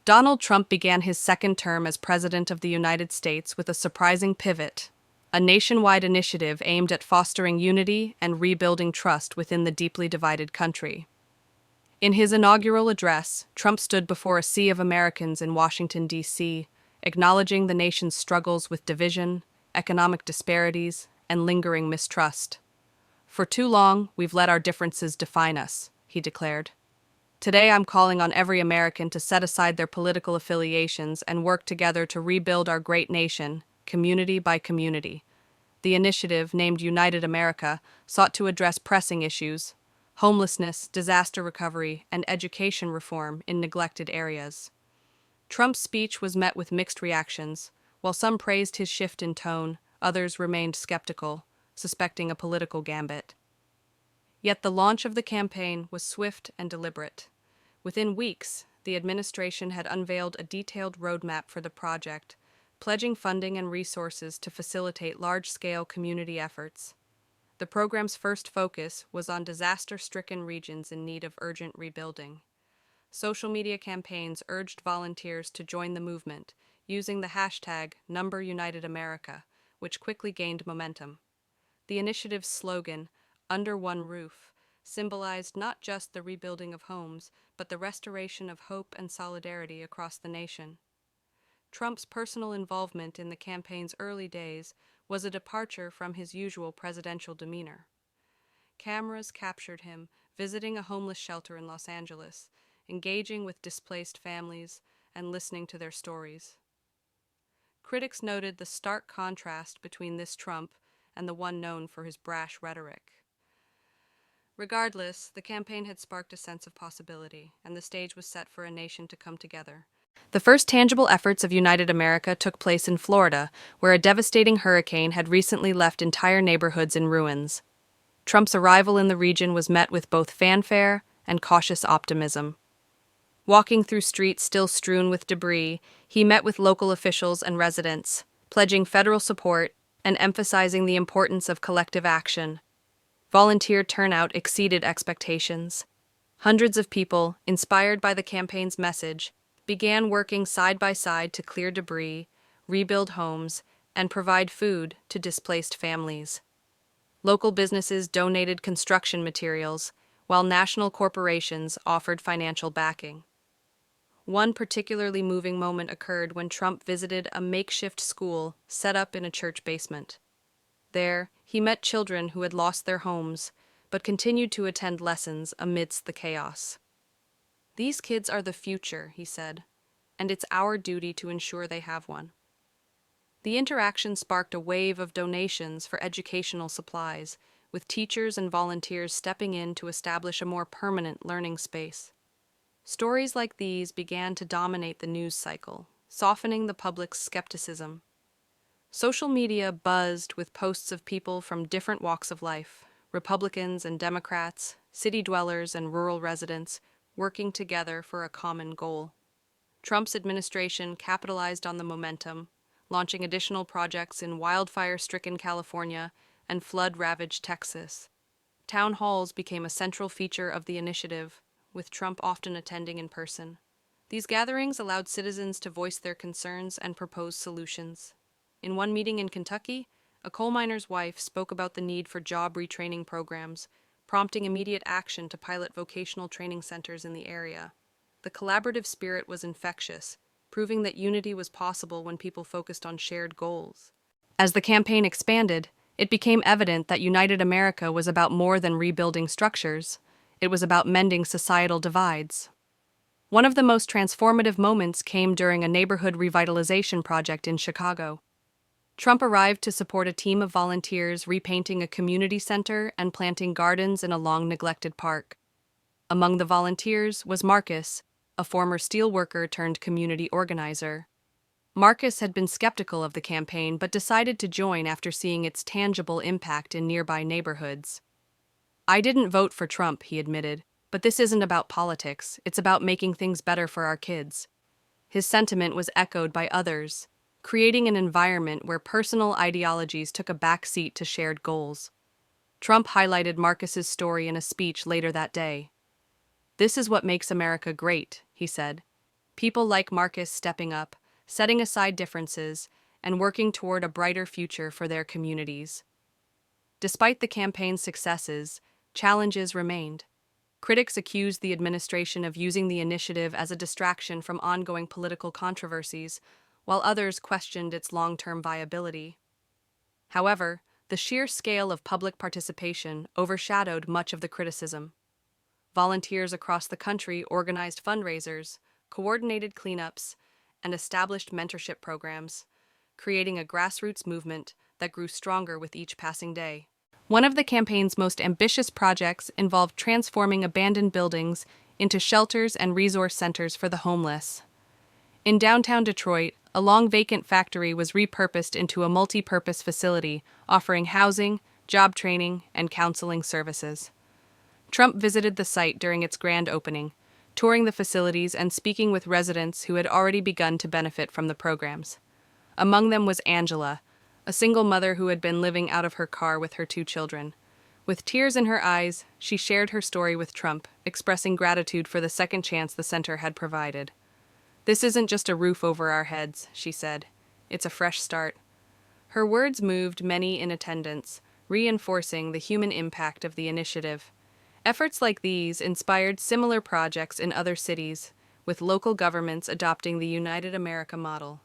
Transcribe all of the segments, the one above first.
Donald Trump began his second term as President of the United States with a surprising pivot, a nationwide initiative aimed at fostering unity and rebuilding trust within the deeply divided country. In his inaugural address, Trump stood before a sea of Americans in Washington, D.C., acknowledging the nation's struggles with division, economic disparities, and lingering mistrust. "For too long, we've let our differences define us," he declared. "Today I'm calling on every American to set aside their political affiliations and work together to rebuild our great nation, community by community." The initiative, named United America, sought to address pressing issues: homelessness, disaster recovery, and education reform in neglected areas. Trump's speech was met with mixed reactions. While some praised his shift in tone, others remained skeptical, suspecting a political gambit. Yet the launch of the campaign was swift and deliberate. Within weeks, the administration had unveiled a detailed roadmap for the project, pledging funding and resources to facilitate large-scale community efforts. The program's first focus was on disaster-stricken regions in need of urgent rebuilding. Social media campaigns urged volunteers to join the movement, using the hashtag #NumberUnitedAmerica, which quickly gained momentum. The initiative's slogan, "Under One Roof," symbolized not just the rebuilding of homes, but the restoration of hope and solidarity across the nation. Trump's personal involvement in the campaign's early days was a departure from his usual presidential demeanor. Cameras captured him visiting a homeless shelter in Los Angeles, engaging with displaced families, and listening to their stories. Critics noted the stark contrast between this Trump and the one known for his brash rhetoric. Regardless, the campaign had sparked a sense of possibility, and the stage was set for a nation to come together. The first tangible efforts of United America took place in Florida, where a devastating hurricane had recently left entire neighborhoods in ruins. Trump's arrival in the region was met with both fanfare and cautious optimism. Walking through streets still strewn with debris, he met with local officials and residents, pledging federal support and emphasizing the importance of collective action. Volunteer turnout exceeded expectations. Hundreds of people, inspired by the campaign's message, began working side by side to clear debris, rebuild homes, and provide food to displaced families. Local businesses donated construction materials, while national corporations offered financial backing. One particularly moving moment occurred when Trump visited a makeshift school set up in a church basement. There, he met children who had lost their homes, but continued to attend lessons amidst the chaos. "These kids are the future," he said, "and it's our duty to ensure they have one." The interaction sparked a wave of donations for educational supplies, with teachers and volunteers stepping in to establish a more permanent learning space. Stories like these began to dominate the news cycle, softening the public's skepticism. Social media buzzed with posts of people from different walks of life, Republicans and Democrats, city dwellers and rural residents, working together for a common goal. Trump's administration capitalized on the momentum, launching additional projects in wildfire-stricken California and flood-ravaged Texas. Town halls became a central feature of the initiative, with Trump often attending in person. These gatherings allowed citizens to voice their concerns and propose solutions. In one meeting in Kentucky, a coal miner's wife spoke about the need for job retraining programs, prompting immediate action to pilot vocational training centers in the area. The collaborative spirit was infectious, proving that unity was possible when people focused on shared goals. As the campaign expanded, it became evident that United America was about more than rebuilding structures. It was about mending societal divides. One of the most transformative moments came during a neighborhood revitalization project in Chicago. Trump arrived to support a team of volunteers repainting a community center and planting gardens in a long-neglected park. Among the volunteers was Marcus, a former steelworker turned community organizer. Marcus had been skeptical of the campaign but decided to join after seeing its tangible impact in nearby neighborhoods. "I didn't vote for Trump," he admitted, "but this isn't about politics, it's about making things better for our kids." His sentiment was echoed by others, creating an environment where personal ideologies took a back seat to shared goals. Trump highlighted Marcus's story in a speech later that day. "This is what makes America great," he said. People like Marcus stepping up, setting aside differences, and working toward a brighter future for their communities. Despite the campaign's successes, challenges remained. Critics accused the administration of using the initiative as a distraction from ongoing political controversies, while others questioned its long-term viability. However, the sheer scale of public participation overshadowed much of the criticism. Volunteers across the country organized fundraisers, coordinated cleanups, and established mentorship programs, creating a grassroots movement that grew stronger with each passing day. One of the campaign's most ambitious projects involved transforming abandoned buildings into shelters and resource centers for the homeless. In downtown Detroit, a long-vacant factory was repurposed into a multi-purpose facility, offering housing, job training, and counseling services. Trump visited the site during its grand opening, touring the facilities and speaking with residents who had already begun to benefit from the programs. Among them was Angela, a single mother who had been living out of her car with her 2 children. With tears in her eyes, she shared her story with Trump, expressing gratitude for the second chance the center had provided. "This isn't just a roof over our heads," she said. "It's a fresh start." Her words moved many in attendance, reinforcing the human impact of the initiative. Efforts like these inspired similar projects in other cities, with local governments adopting the United America model.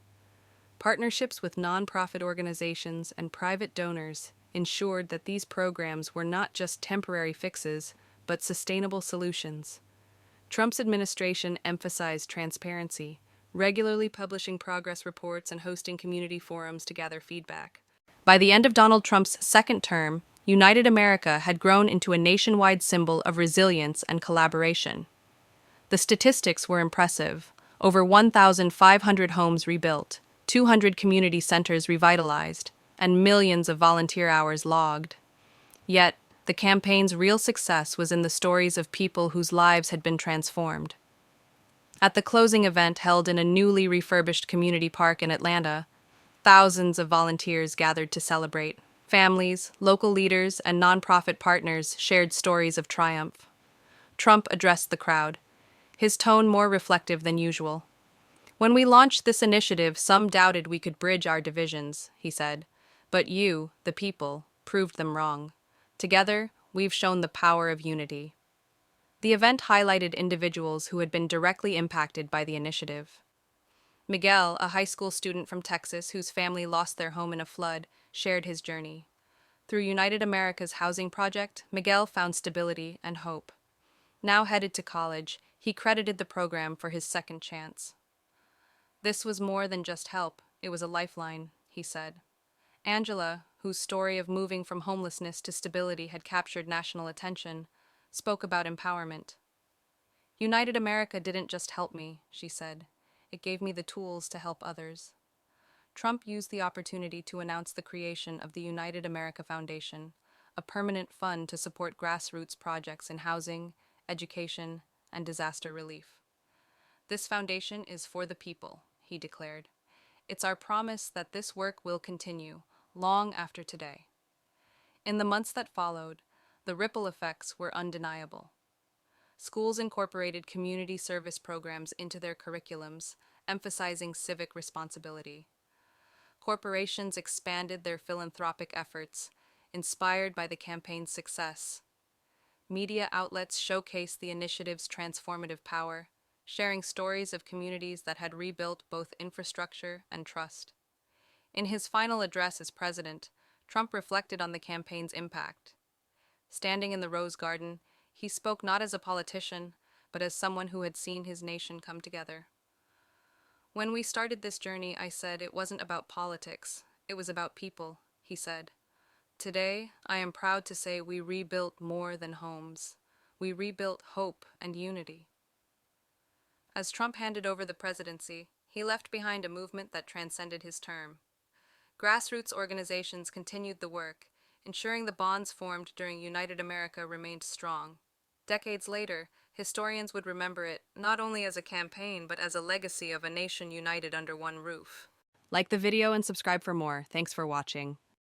Partnerships with nonprofit organizations and private donors ensured that these programs were not just temporary fixes, but sustainable solutions. Trump's administration emphasized transparency, regularly publishing progress reports and hosting community forums to gather feedback. By the end of Donald Trump's second term, United America had grown into a nationwide symbol of resilience and collaboration. The statistics were impressive: over 1,500 homes rebuilt, 200 community centers revitalized, and millions of volunteer hours logged. Yet, the campaign's real success was in the stories of people whose lives had been transformed. At the closing event held in a newly refurbished community park in Atlanta, thousands of volunteers gathered to celebrate. Families, local leaders, and nonprofit partners shared stories of triumph. Trump addressed the crowd, his tone more reflective than usual. "When we launched this initiative, some doubted we could bridge our divisions," he said. "But you, the people, proved them wrong. Together, we've shown the power of unity." The event highlighted individuals who had been directly impacted by the initiative. Miguel, a high school student from Texas whose family lost their home in a flood, shared his journey. Through United America's housing project, Miguel found stability and hope. Now headed to college, he credited the program for his second chance. "This was more than just help, it was a lifeline," he said. Angela, whose story of moving from homelessness to stability had captured national attention, spoke about empowerment. "United America didn't just help me," she said. "It gave me the tools to help others." Trump used the opportunity to announce the creation of the United America Foundation, a permanent fund to support grassroots projects in housing, education, and disaster relief. "This foundation is for the people," he declared. "It's our promise that this work will continue long after today." In the months that followed, the ripple effects were undeniable. Schools incorporated community service programs into their curriculums, emphasizing civic responsibility. Corporations expanded their philanthropic efforts, inspired by the campaign's success. Media outlets showcased the initiative's transformative power, sharing stories of communities that had rebuilt both infrastructure and trust. In his final address as president, Trump reflected on the campaign's impact. Standing in the Rose Garden, he spoke not as a politician, but as someone who had seen his nation come together. "When we started this journey, I said it wasn't about politics, it was about people," he said. "Today, I am proud to say we rebuilt more than homes. We rebuilt hope and unity." As Trump handed over the presidency, he left behind a movement that transcended his term. Grassroots organizations continued the work, ensuring the bonds formed during United America remained strong. Decades later, historians would remember it not only as a campaign, but as a legacy of a nation united under one roof. Like the video and subscribe for more. Thanks for watching.